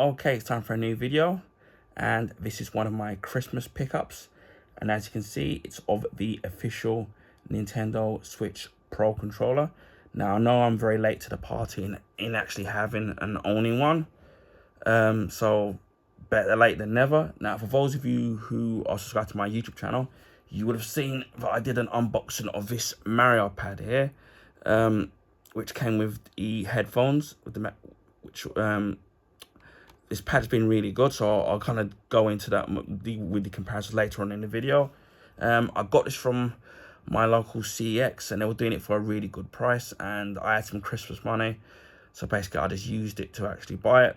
Okay, it's time for a new video, and this is one of my Christmas pickups, and as you can see, it's of the official Nintendo Switch Pro controller. Now, I know I'm very late to the party in actually having and owning one, so better late than never. Now, for those of you who are subscribed to my YouTube channel, you would have seen that I did an unboxing of this Mario pad here, which came with the headphones, with the this pad's been really good, so I'll kind of go into that with the comparisons later on in the video. I got this from my local CEX, and they were doing it for a really good price, and I had some Christmas money, so basically I just used it to actually buy it.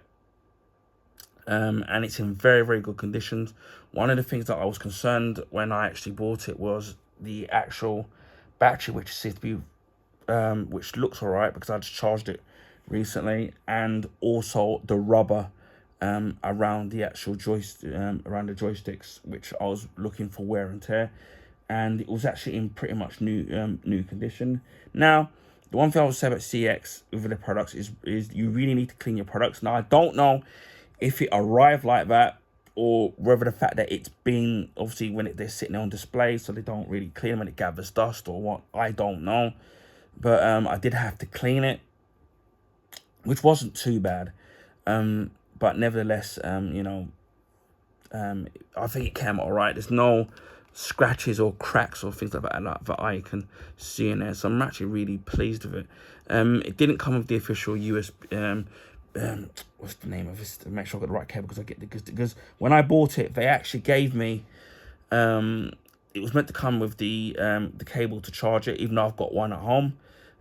And it's in very, very good conditions. One of the things that I was concerned when I actually bought it was the actual battery, which seems to be, which looks all right because I just charged it recently, and also the rubber around the actual around the joysticks, which I was looking for wear and tear, and it was actually in pretty much new condition. Now, the one thing I would say about CX with the products is you really need to clean your products. Now, I don't know if it arrived like that, or whether the fact that it's been, obviously when they're sitting on display, so they don't really clean them when it gathers dust or what, I don't know. But I did have to clean it, which wasn't too bad. But nevertheless, you know, I think it came out all right. There's no scratches or cracks or things like that I can see in there. So I'm actually really pleased with it. It didn't come with the official USB, what's the name of this, to make sure I got the right cable, because when I bought it, they actually gave me, it was meant to come with the cable to charge it, even though I've got one at home,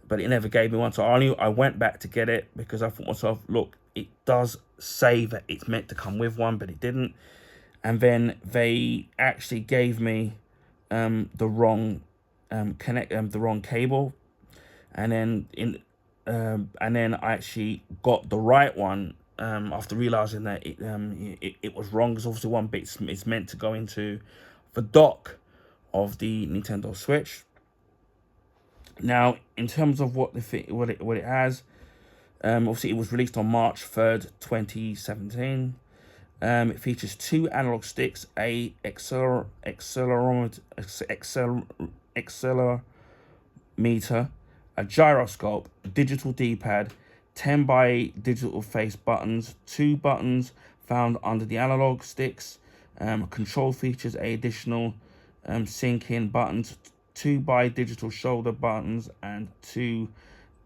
but it never gave me one. So I went back to get it because I thought to myself, look, it does say that it's meant to come with one, but it didn't. And then they actually gave me the wrong the wrong cable, and then I actually got the right one after realizing that it was wrong, because obviously one bit is meant to go into the dock of the Nintendo Switch. Now, in terms of what it has, obviously it was released on March 3rd, 2017. It features 2 analog sticks, a accelerometer, a gyroscope, a digital D-pad, 10 by digital face buttons, 2 buttons found under the analog sticks, control features, additional sync-in buttons, 2 by digital shoulder buttons, and 2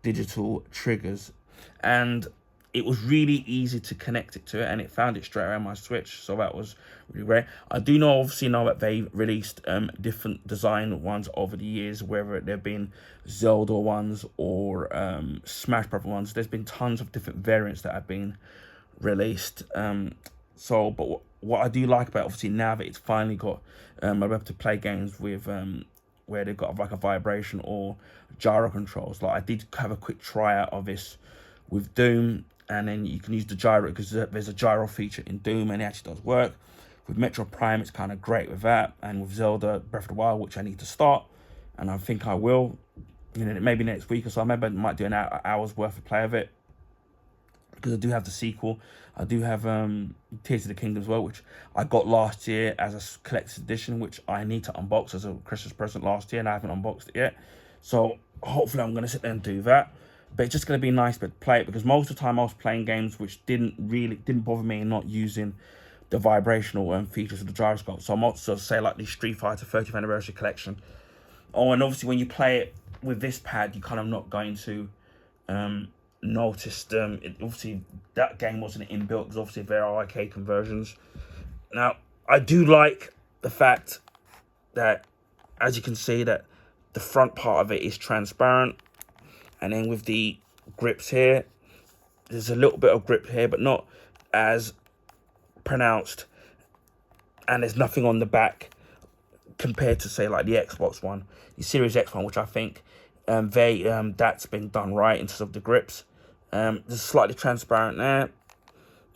digital triggers. And it was really easy to connect it to it, and it found it straight around my Switch, so that was really great. I do obviously know that they've released different design ones over the years, whether they've been Zelda ones or Smash Bros ones. There's been tons of different variants that have been released. But what I do like about, obviously, now that it's finally got I'm able to play games with where they've got like a vibration or gyro controls. Like, I did have a quick try out of this with Doom, and then you can use the gyro because there's a gyro feature in Doom, and it actually does work. With Metro Prime, it's kind of great with that, and with Zelda Breath of the Wild, which I need to start, and I think I will, you know, maybe next week or so. Maybe I might do an hour's worth of play of it, because I do have the sequel. I do have Tears of the Kingdom as well, which I got last year as a collector's edition, which I need to unbox as a Christmas present last year, and I haven't unboxed it yet. So hopefully I'm going to sit there and do that. But it's just going to be nice to play it, because most of the time I was playing games which didn't bother me, not using the vibrational features of the gyroscope. So I'm also say like the Street Fighter 30th Anniversary Collection. Oh, and obviously when you play it with this pad, you're kind of not going to notice obviously that game wasn't inbuilt, because obviously there are arcade conversions. Now, I do like the fact that, as you can see, that the front part of it is transparent. And then with the grips here, there's a little bit of grip here, but not as pronounced. And there's nothing on the back compared to, say, like the Xbox One, the Series X one, which I think that's been done right in terms of the grips. There's slightly transparent there.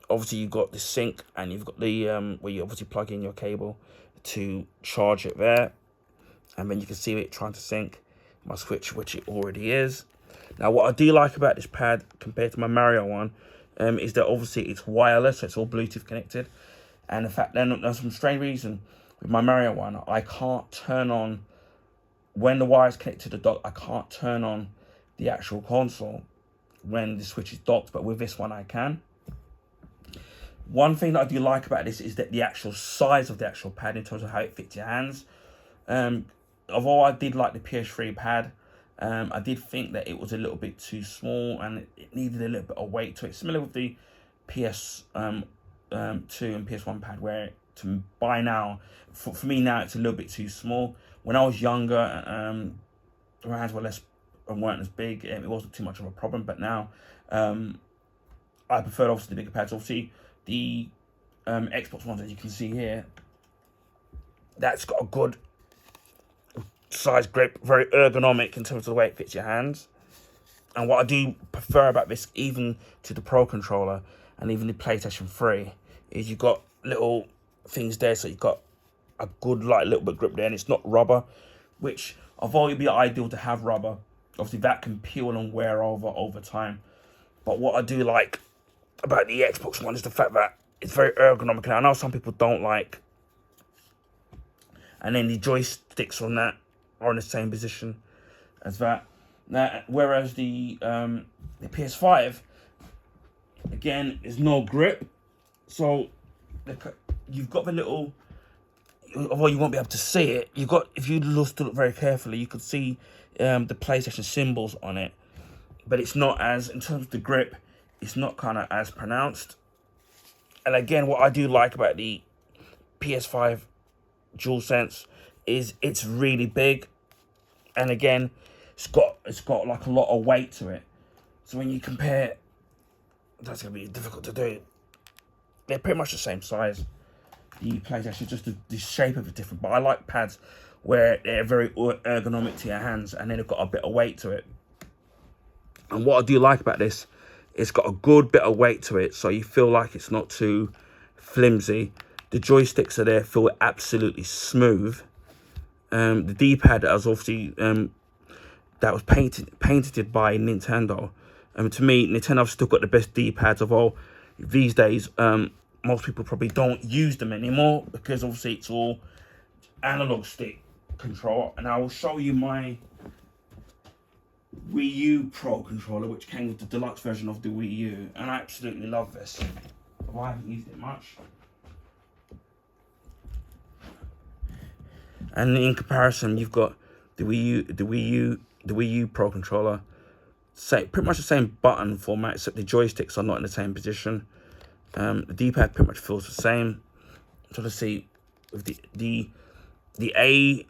Obviously, you've got the sync, and you've got the where you obviously plug in your cable to charge it there. And then you can see it trying to sync my Switch, which it already is. Now, what I do like about this pad compared to my Mario one is that obviously it's wireless, so it's all Bluetooth connected. And the fact that there's some strange reason with my Mario one, I can't turn on, when the wire is connected to the dock, I can't turn on the actual console when the Switch is docked, but with this one I can. One thing that I do like about this is that the actual size of the actual pad in terms of how it fits your hands. Although I did like the PS3 pad, I did think that it was a little bit too small and it needed a little bit of weight to it. Similar with the PS2 and PS1 pad, where by now, for me now, it's a little bit too small. When I was younger, my hands weren't as big, and it wasn't too much of a problem. But now, I preferred obviously the bigger pads. Obviously, the Xbox ones that you can see here, that's got a good size grip, very ergonomic in terms of the way it fits your hands. And what I do prefer about this, even to the Pro Controller and even the PlayStation 3, is you've got little things there, so you've got a good little bit of grip there, and it's not rubber, which although it'd be ideal to have rubber, obviously that can peel and wear over time. But what I do like about the Xbox One is the fact that it's very ergonomic. And I know some people don't like, and then the joysticks on that are in the same position as that. Now, whereas the PS5, again, is no grip, so you've got the little, although you won't be able to see it, you've got, if you look very carefully, you could see the PlayStation symbols on it, but it's not as, in terms of the grip, it's not kind of as pronounced. And again, what I do like about the PS5 DualSense is it's really big, and again, it's got like a lot of weight to it. So when you compare, that's gonna be difficult to do. They're pretty much the same size. The PlayStation, just the shape of it different. But I like pads where they're very ergonomic to your hands, and then they've got a bit of weight to it. And what I do like about this, it's got a good bit of weight to it, so you feel like it's not too flimsy. The joysticks are there, feel absolutely smooth. The D-pad was obviously that was painted by Nintendo. To me, Nintendo's still got the best D-pads of all. These days, most people probably don't use them anymore because obviously it's all analog stick control. And I will show you my Wii U Pro controller, which came with the deluxe version of the Wii U, and I absolutely love this. Well, I haven't used it much. And in comparison, you've got the Wii U Pro controller, pretty much the same button format, except the joysticks are not in the same position. The D-pad pretty much feels the same. So let's see, with the A,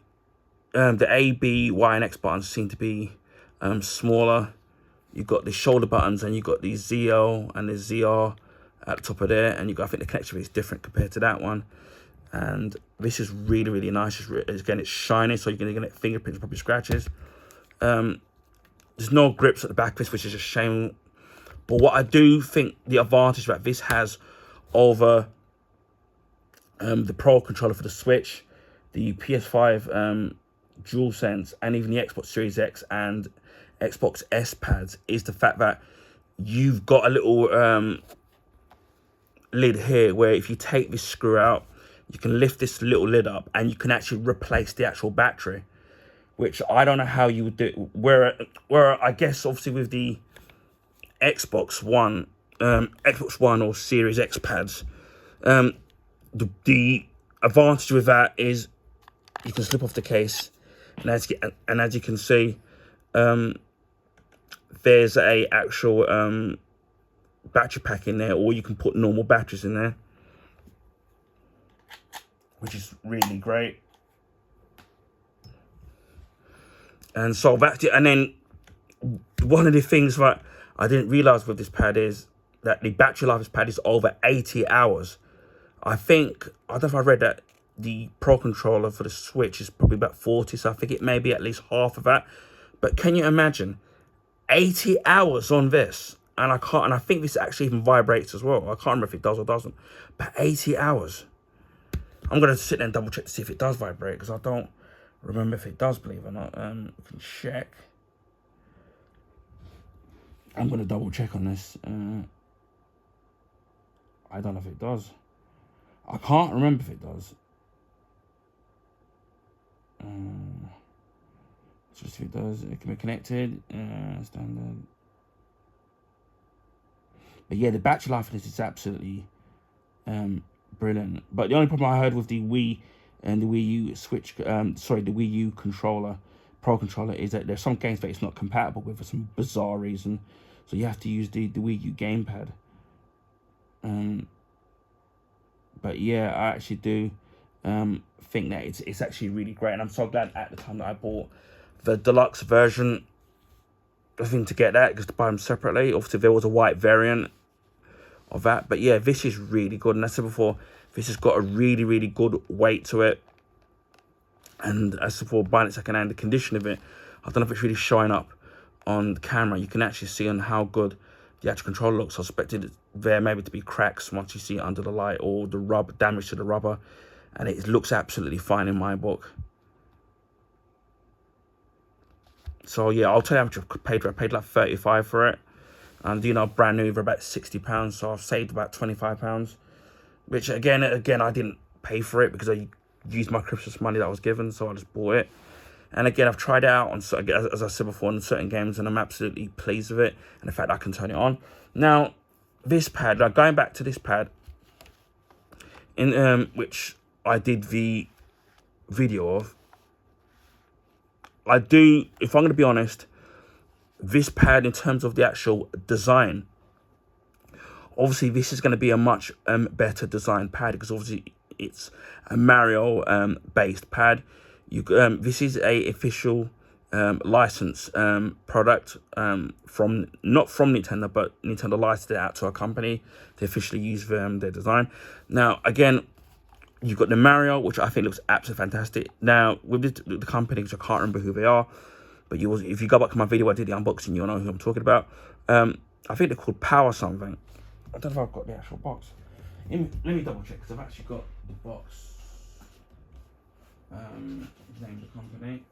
B, Y, and X buttons seem to be smaller. You've got the shoulder buttons, and you've got the ZL and the ZR at the top of there, and I think the connection is different compared to that one. And this is really, really nice. Again, it's shiny, so you're going to get fingerprints, probably scratches. There's no grips at the back of this, which is a shame. But what I do think the advantage that this has over the Pro controller for the Switch, the PS5 DualSense, and even the Xbox Series X and Xbox S pads, is the fact that you've got a little lid here where if you take this screw out, you can lift this little lid up and you can actually replace the actual battery, which I don't know how you would do. Where I guess obviously with the Xbox One or Series X pads, the advantage with that is you can slip off the case, and as you can see, there's a actual battery pack in there, or you can put normal batteries in there, which is really great. And so that's it. And then one of the things that I didn't realize with this pad is that the battery life of this pad is over 80 hours. I don't know if I read that the Pro controller for the Switch is probably about 40, so I think it may be at least half of that. But can you imagine 80 hours on this? And I think this actually even vibrates as well. I can't remember if it does or doesn't. But 80 hours. I'm going to sit there and double check to see if it does vibrate, because I don't remember if it does, believe it or not. We can check. I'm going to double check on this. I don't know if it does. I can't remember if it does. Just if it does, it can be connected. Standard. But yeah, the battery life of this is absolutely brilliant. But the only problem I heard with the Wii and the Wii U Switch, the Wii U controller, Pro controller, is that there's some games that it's not compatible with for some bizarre reason. So you have to use the Wii U gamepad. But yeah, I actually do think that it's actually really great, and I'm so glad at the time that I bought the deluxe version. I think to get that, because to buy them separately. Obviously, there was a white variant of that, but yeah, this is really good. And as I said before, this has got a really, really good weight to it. And as for buying it secondhand, the condition of it, I don't know if it's really showing up on the camera. You can actually see on how good the actual controller looks. I expected there maybe to be cracks once you see it under the light, or the rubber damage to the rubber, and it looks absolutely fine in my book. So yeah, I'll tell you how much I paid for it. I paid like 35 for it, and you know, brand new for about £60. So I've saved about £25, which again I didn't pay for it because I used my Christmas money that I was given, so I just bought it. And again, I've tried it out on, as I said before, on certain games, and I'm absolutely pleased with it, and the fact that I can turn it on. Now, this pad, like going back to this pad, in which I did the video of, if I'm going to be honest, this pad in terms of the actual design, obviously this is going to be a much better design pad, because obviously it's a Mario based pad. This is a official license product from, not from Nintendo, but Nintendo licensed it out to a company to officially use their design. Now again, you've got the Mario, which I think looks absolutely fantastic. Now with the company, which I can't remember who they are, but if you go back to my video I did the unboxing, you'll know who I'm talking about. I think they're called Power something. I don't know if I've got the actual box. Let me double check, because I've actually got the box. Name of the company.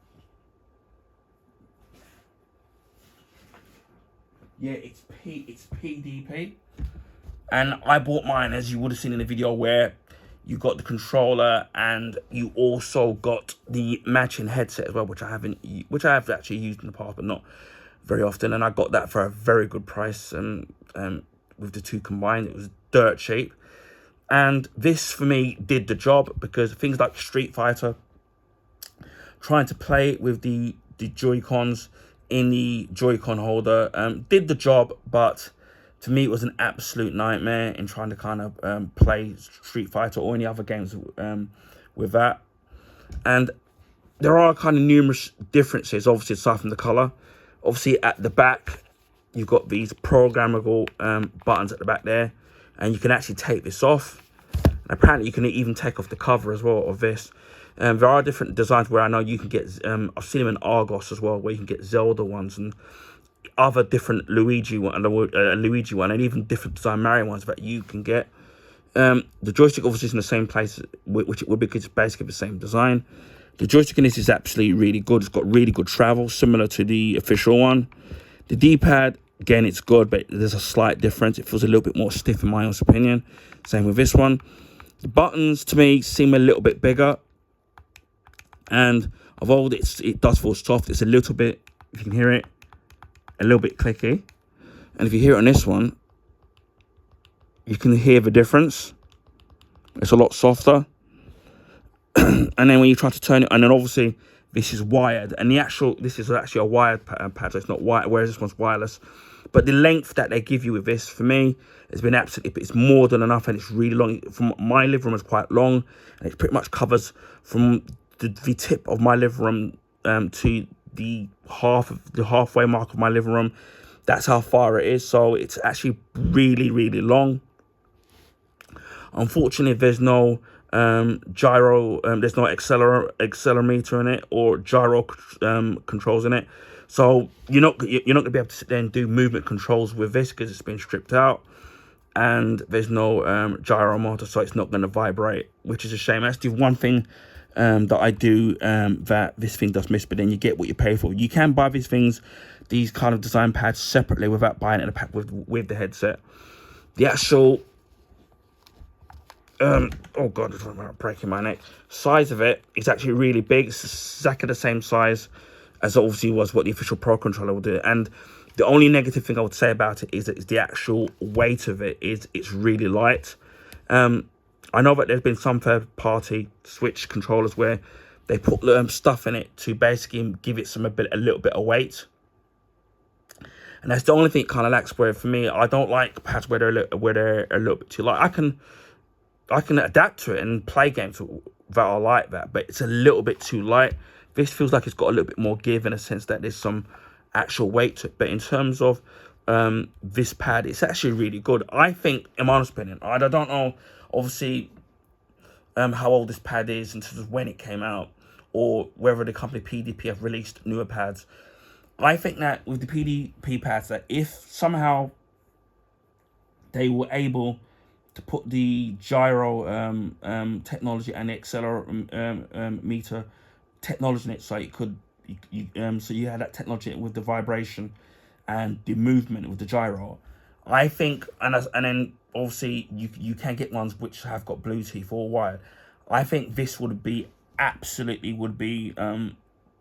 Yeah, it's PDP. And I bought mine, as you would have seen in the video, where you got the controller and you also got the matching headset as well, which I have actually used in the past, but not very often. And I got that for a very good price, and with the two combined, it was dirt cheap. And this for me did the job, because things like Street Fighter, trying to play with the Joy-Cons in the Joy-Con holder did the job, but to me it was an absolute nightmare in trying to kind of play Street Fighter or any other games with that. And there are kind of numerous differences, obviously, aside from the color. Obviously at the back you've got these programmable buttons at the back there, and you can actually take this off, and apparently you can even take off the cover as well of this. There are different designs where I know you can get, I've seen them in Argos as well, where you can get Zelda ones and other different Luigi one, and even different design Mario ones that you can get. The joystick obviously is in the same place, which it would be, because it's basically the same design. The joystick in this is absolutely really good. It's got really good travel, similar to the official one. The D-pad, again, it's good, but there's a slight difference. It feels a little bit more stiff in my own opinion. Same with this one. The buttons, to me, seem a little bit bigger. And although it does feel soft, it's a little bit, if you can hear it, a little bit clicky. And if you hear it on this one, you can hear the difference. It's a lot softer. And then when you try to turn it, and then obviously this is wired, and this is actually a wired pad, so it's not wired, whereas this one's wireless. But the length that they give you with this, for me, has been absolutely, it's more than enough, and it's really long. From my living room, is quite long, and it pretty much covers from the tip of my living room to the halfway mark of my living room. That's how far it is. So it's actually really, really long. Unfortunately, there's no gyro, there's no accelerometer in it, or gyro controls in it. So you're not gonna be able to sit there and do movement controls with this, because it's been stripped out, and there's no gyro motor, so it's not going to vibrate, which is a shame. That's the one thing that I do that this thing does miss, but then you get what you pay for. You can buy these things these kind of design pads separately without buying it in a pack with the headset. The actual oh god, I'm breaking my neck. Size of it is actually really big. It's exactly the same size as obviously was what the official Pro controller will do. And the only negative thing I would say about it is that it's the actual weight of it it's really light. I know that there's been some third-party Switch controllers where they put stuff in it to basically give it a little bit of weight. And that's the only thing it kind of lacks. Where for me, I don't like pads where they're a little bit too light. I can adapt to it and play games that are like that, but it's a little bit too light. This feels like it's got a little bit more give in a sense that there's some actual weight to it. But in terms of this pad, it's actually really good. I think, in my honest opinion, I don't know, obviously, how old this pad is in terms of when it came out, or whether the company PDP have released newer pads. I think that with the PDP pads, that if somehow they were able to put the gyro technology and the accelerometer technology in it, so it could, so you had that technology with the vibration and the movement with the gyro. I think, and then obviously you can get ones which have got Bluetooth or wired. I think this would be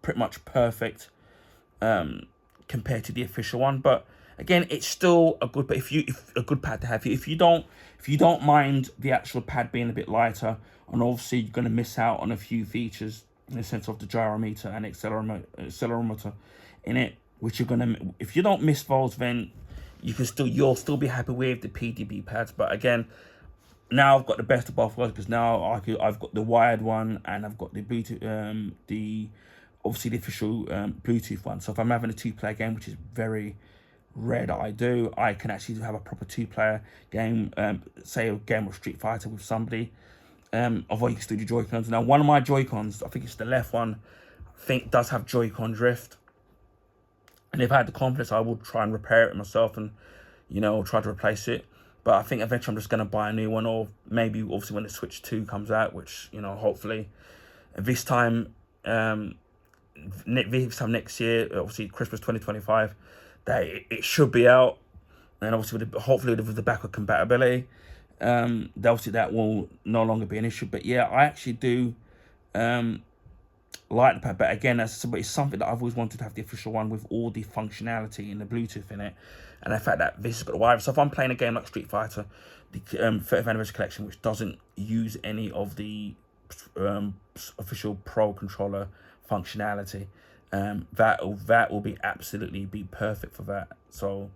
pretty much perfect compared to the official one. But again, it's still a good, a good pad to have. If you don't mind the actual pad being a bit lighter, and obviously you're going to miss out on a few features in the sense of the gyrometer and accelerometer in it, which you're gonna, if you don't miss those, then you'll still be happy with the PDP pads. But again, now I've got the best of both worlds, because now I've got the wired one and I've got the Bluetooth, obviously the official Bluetooth one. So if I'm having a 2-player game, which is very rare that I do, I can actually have a proper 2-player game, say a game of Street Fighter with somebody. Although you can still do Joy-Cons. Now, one of my Joy-Cons, I think it's the left one, I think does have Joy-Con drift. And if I had the confidence, I would try and repair it myself and, try to replace it. But I think eventually I'm just going to buy a new one, or maybe obviously when the Switch 2 comes out, which, hopefully this time next year, obviously Christmas 2025, that it should be out. And obviously hopefully with the backward compatibility, obviously that will no longer be an issue. But yeah, I actually do like the pad. But again, it's something that I've always wanted to have, the official one with all the functionality and the Bluetooth in it, and the fact that this has got the wire. So if I'm playing a game like Street Fighter, the 30th Anniversary Collection, which doesn't use any of the official Pro controller functionality, that will be perfect for that. So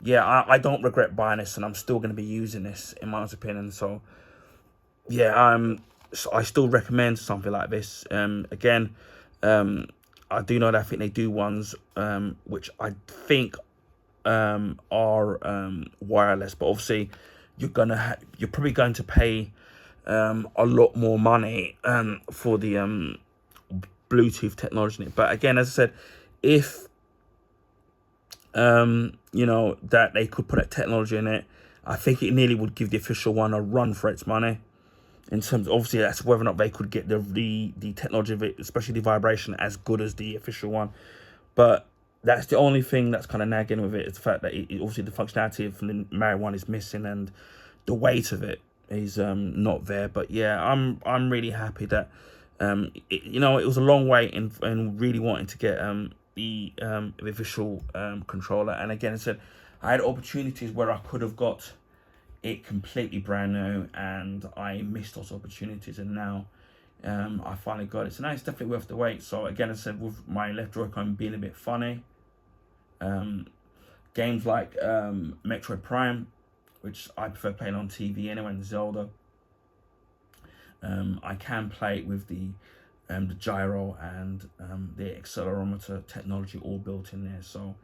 yeah, I don't regret buying this, and I'm still going to be using this, in my opinion. So yeah, so I still recommend something like this. Again, I do know that I think they do ones which I think are wireless, but obviously you're probably going to pay a lot more money for the Bluetooth technology in it. But again, as I said, if that they could put that technology in it, I think it nearly would give the official one a run for its money. In terms of, obviously, that's whether or not they could get the technology of it, especially the vibration, as good as the official one. But that's the only thing that's kind of nagging with it, is the fact that obviously the functionality from the Mario one is missing, and the weight of it is not there. But yeah, I'm really happy that it was a long wait in really wanting to get the official controller. And again, I said I had opportunities where I could have got it completely brand new, and I missed those opportunities, and now I finally got it. So now it's definitely worth the wait. So again, I said, with my left Joy-Con being a bit funny, games like Metroid Prime, which I prefer playing on TV anyway, and Zelda, I can play it with the gyro and the accelerometer technology all built in there. So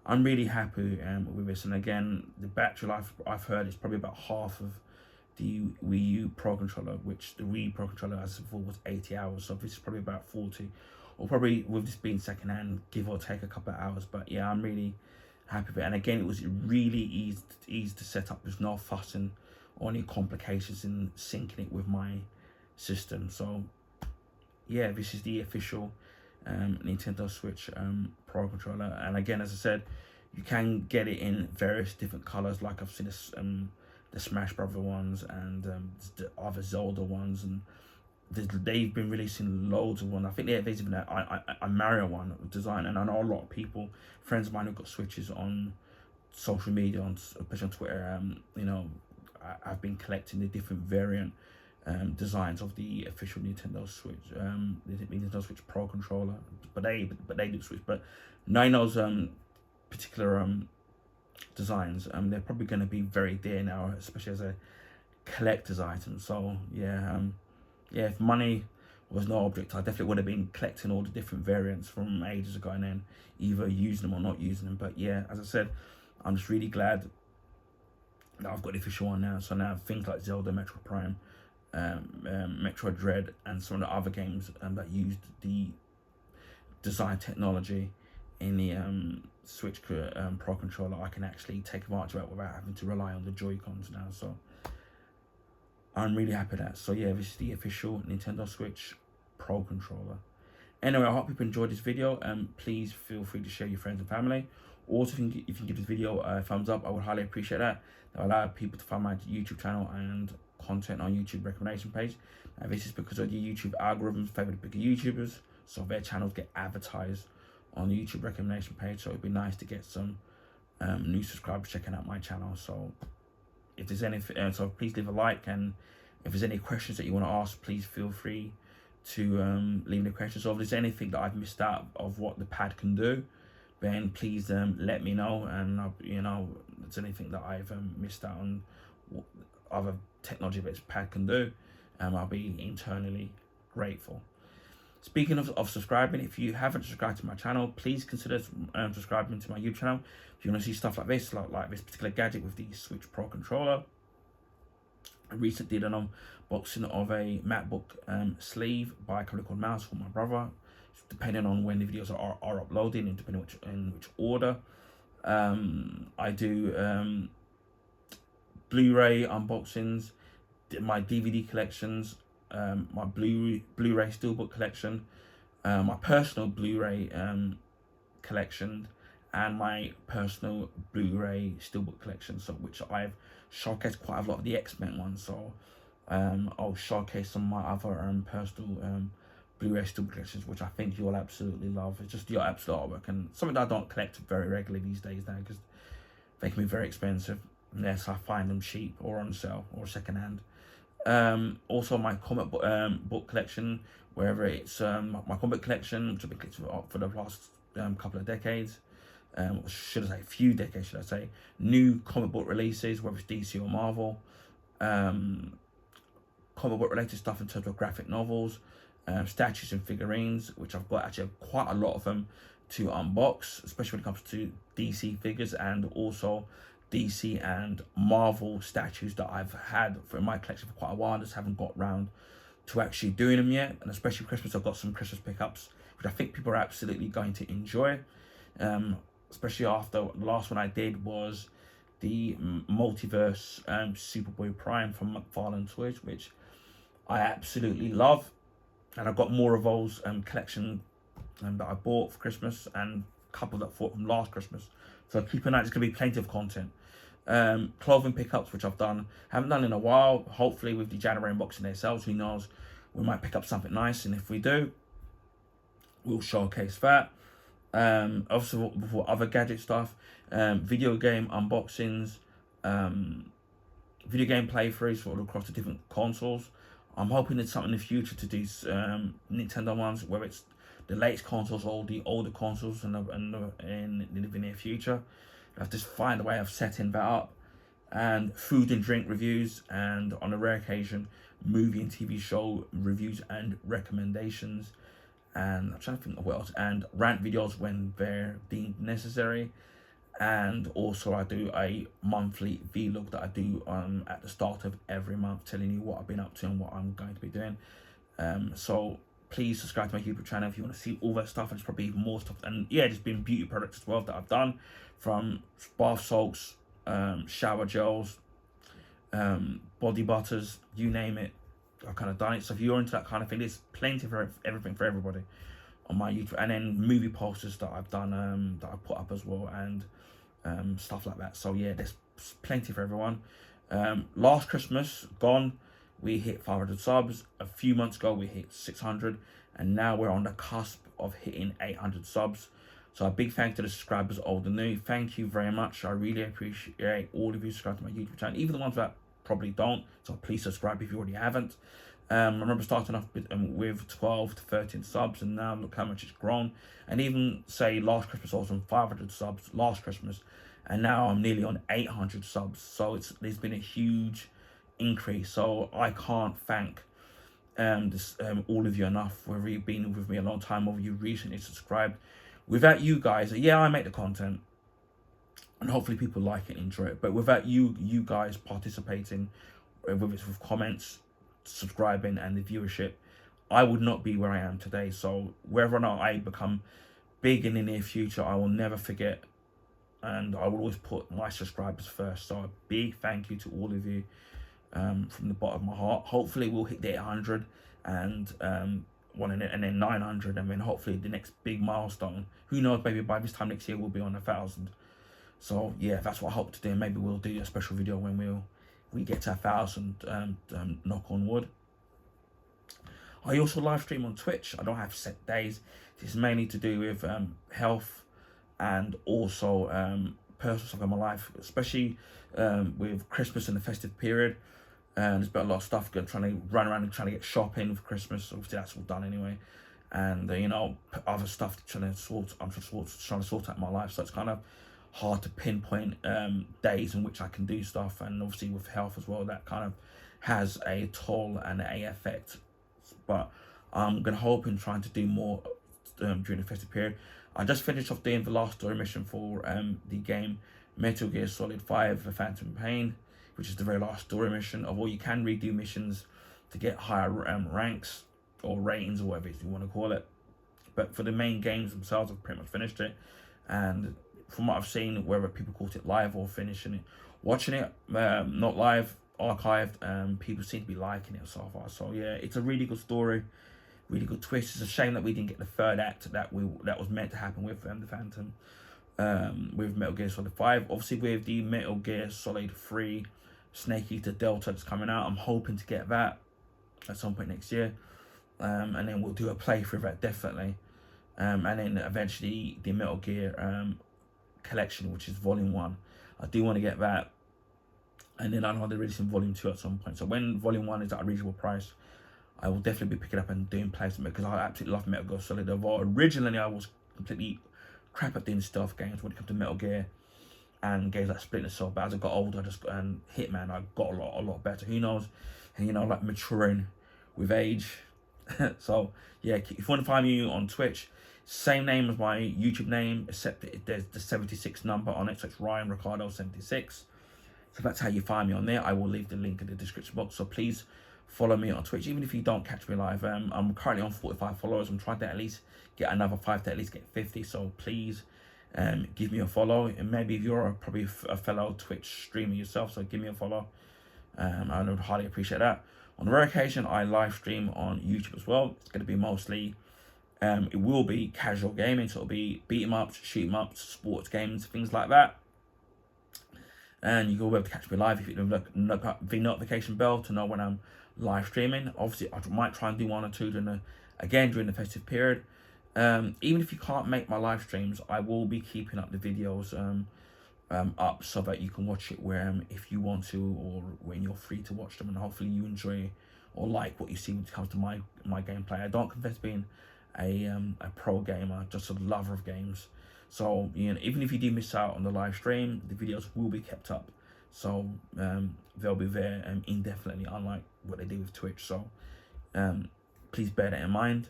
I'm really happy with this. And again, the battery life, I've heard, is probably about half of the Wii U Pro Controller, which the Wii Pro Controller as before was 80 hours. So this is probably about 40, or probably, with this being secondhand, give or take a couple of hours. But yeah, I'm really happy with it. And again, it was really easy to set up. There's no fussing or any complications in syncing it with my system. So yeah, this is the official Nintendo Switch Pro controller. And again, as I said, you can get it in various different colors. Like I've seen this, the Smash Brother ones and the other Zelda ones, and they've been releasing loads of ones. I think there's even a Mario one design, and I know a lot of people, friends of mine who've got Switches on social media, especially on Twitter. You know, I've been collecting the different variant designs of the official Nintendo Switch, the Nintendo Switch Pro controller. But they do Switch. But Nino's particular designs, they're probably going to be very dear now, especially as a collector's item. So yeah, yeah, if money was no object, I definitely would have been collecting all the different variants from ages ago and then either using them or not using them. But yeah, as I said, I'm just really glad that I've got the official one now. So now things like Zelda, Metroid Prime, Metroid Dread, and some of the other games that used the design technology in the Switch Pro controller, I can actually take advantage of it without having to rely on the Joy-Cons now. So I'm really happy with that. So yeah, this is the official Nintendo Switch Pro controller. Anyway, I hope you enjoyed this video. Please feel free to share your friends and family. Also, if you can give this video a thumbs up, I would highly appreciate that. That will allow people to find my YouTube channel and content on YouTube recommendation page. Now, this is because of the YouTube algorithms favor the bigger YouTubers, so their channels get advertised on the YouTube recommendation page. So it'd be nice to get some new subscribers checking out my channel. So if there's anything, so please leave a like, and if there's any questions that you want to ask, please feel free to leave the questions. So if there's anything that I've missed out of what the pad can do, then please let me know. And you know, if there's anything that I've missed out on what other technology that this pad can do, I'll be internally grateful. Speaking of subscribing, if you haven't subscribed to my channel, please consider subscribing to my YouTube channel. If you want to see stuff like this, like this particular gadget with the Switch Pro controller. I recently did an unboxing of a MacBook sleeve by a company called Mouse for my brother, depending on when the videos are uploading and depending in which order. I do Blu-ray unboxings, my DVD collections, my Blu-ray Steelbook collection, my personal Blu-ray collection, and my personal Blu-ray Steelbook collection, so which I've showcased quite a lot of the X-Men ones. So I'll showcase some of my other personal Blu-ray Steelbook collections, which I think you'll absolutely love. It's just your absolute artwork, and something that I don't collect very regularly these days now because they can be very expensive unless I find them cheap or on sale or second hand. Also my comic book collection, wherever it's my comic collection, which I've been collecting for the last couple of decades, should I say a few decades, should I say. New comic book releases, whether it's DC or Marvel, comic book related stuff in terms of graphic novels, statues and figurines, which I've got actually quite a lot of them to unbox, especially when it comes to DC figures, and also DC and Marvel statues that I've had in my collection for quite a while. I just haven't got around to actually doing them yet. And especially Christmas, I've got some Christmas pickups, which I think people are absolutely going to enjoy. Especially after the last one I did was the Multiverse Superboy Prime from McFarlane Toys, which I absolutely love. And I've got more of those collection that I bought for Christmas, and a couple that I bought from last Christmas. So keep an eye, there's going to be plenty of content. Clothing pickups, which I've haven't done in a while. Hopefully with the January unboxing themselves, who knows, we might pick up something nice, and if we do, we'll showcase that. Also for other gadget stuff, video game unboxings, video game playthroughs for across the different consoles. I'm hoping there's something in the future to do Nintendo ones, whether it's the latest consoles or the older consoles in the near future. I'll just find a way of setting that up. And food and drink reviews, and on a rare occasion, movie and TV show reviews and recommendations. And I'm trying to think of what else. And rant videos when they're deemed necessary. And also I do a monthly vlog that I do at the start of every month, telling you what I've been up to and what I'm going to be doing. So please subscribe to my YouTube channel if you want to see all that stuff, and there's probably even more stuff. And yeah, there's been beauty products as well that I've done, from bath salts, shower gels, body butters, you name it, I've kind of done it. So if you're into that kind of thing, there's plenty for everything for everybody on my YouTube, and then movie posters that I've done, that I put up as well, and stuff like that. So yeah, there's plenty for everyone. Last Christmas gone, we hit 500 subs. A few months ago we hit 600, and now we're on the cusp of hitting 800 subs. So a big thank to the subscribers, old and new. Thank you very much. I really appreciate all of you subscribe to my YouTube channel, even the ones that probably don't. So please subscribe if you already haven't. I remember starting off with 12 to 13 subs, and now look how much it's grown. And even say last Christmas I was on 500 subs last Christmas, and now I'm nearly on 800 subs. So there's been a huge increase. So I can't thank all of you enough, whether you've been with me a long time or you recently subscribed. Without you guys, yeah, I make the content, and hopefully people like it and enjoy it. But without you guys participating, whether it's with comments, subscribing, and the viewership, I would not be where I am today. So whether or not I become big in the near future, I will never forget, and I will always put my subscribers first. So a big thank you to all of you, from the bottom of my heart. Hopefully we'll hit the 800 and then 900, and then hopefully the next big milestone. Who knows, maybe by this time next year we'll be on 1,000. So yeah, that's what I hope to do. Maybe we'll do a special video when we get to 1,000, knock on wood. I also live stream on Twitch. I don't have set days. This is mainly to do with health, and also personal stuff in my life, especially with Christmas and the festive period. There's been a lot of stuff trying to run around and trying to get shopping for Christmas. Obviously that's all done anyway, and you know, other stuff I'm trying to sort out in my life. So it's kind of hard to pinpoint days in which I can do stuff, and obviously with health as well, that kind of has a toll and a effect. But I'm gonna hope and trying to do more during the festive period. I just finished off doing the last story mission for the game Metal Gear Solid 5: The Phantom Pain, which is the very last story mission. Although you can redo missions to get higher ranks or ratings or whatever you want to call it, but for the main games themselves, I've pretty much finished it. And from what I've seen, whether people caught it live or finishing it, watching it, not live, archived, people seem to be liking it so far. So yeah, it's a really good story, really good twist. It's a shame that we didn't get the third act that was meant to happen with the Phantom, with Metal Gear Solid 5. Obviously with the Metal Gear Solid 3 Snake Eater Delta that's coming out, I'm hoping to get that at some point next year, and then we'll do a playthrough of that definitely, and then eventually the Metal Gear collection, which is volume 1. I do want to get that, and then I know they're releasing volume 2 at some point. So when volume 1 is at a reasonable price, I will definitely be picking up and doing placement, because I absolutely love Metal Gear Solid. Although originally I was completely crap at doing stealth games when it comes to Metal Gear and games like Splinter Cell, but as I got older, and Hitman, I got a lot better. Who knows? And you know, like maturing with age. So yeah, if you want to find me on Twitch, same name as my YouTube name, except there's the 76 number on it, so it's Ryan Ricardo 76. So that's how you find me on there. I will leave the link in the description box. So please follow me on Twitch, even if you don't catch me live. I'm currently on 45 followers. I'm trying to at least get another 5 to at least get 50. So please give me a follow, and maybe if you're probably a fellow Twitch streamer yourself, so give me a follow. I would highly appreciate that. On a rare occasion, I live stream on YouTube as well. It's going to be mostly, it will be casual gaming, so it'll be beat 'em ups, shoot 'em ups, sports games, things like that. And you will be able to catch me live if you look the notification bell to know when I'm live streaming. Obviously, I might try and do 1 or 2 during the festive period. Even if you can't make my live streams, I will be keeping up the videos up so that you can watch it if you want to, or when you're free to watch them, and hopefully you enjoy or like what you see when it comes to my gameplay. I don't confess being a pro gamer, just a lover of games. So you know, even if you do miss out on the live stream, the videos will be kept up. So they'll be there indefinitely, unlike what they do with Twitch. So please bear that in mind.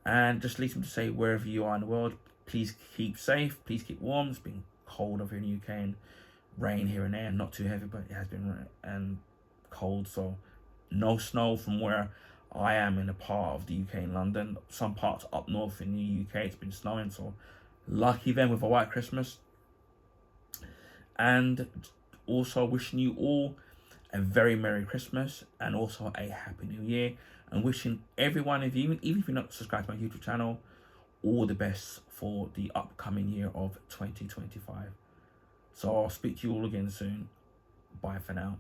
And just leave me to say, wherever you are in the world, please keep safe, please keep warm. It's been cold over in the UK, and rain here and there, not too heavy, but it has been and cold. So no snow from where I am in a part of the UK in London. Some parts up north in the UK it's been snowing, so lucky them with a white Christmas. And also wishing you all a very Merry Christmas, and also a Happy New Year, and wishing every one of you, even if you're not subscribed to my YouTube channel, all the best for the upcoming year of 2025. So I'll speak to you all again soon. Bye for now.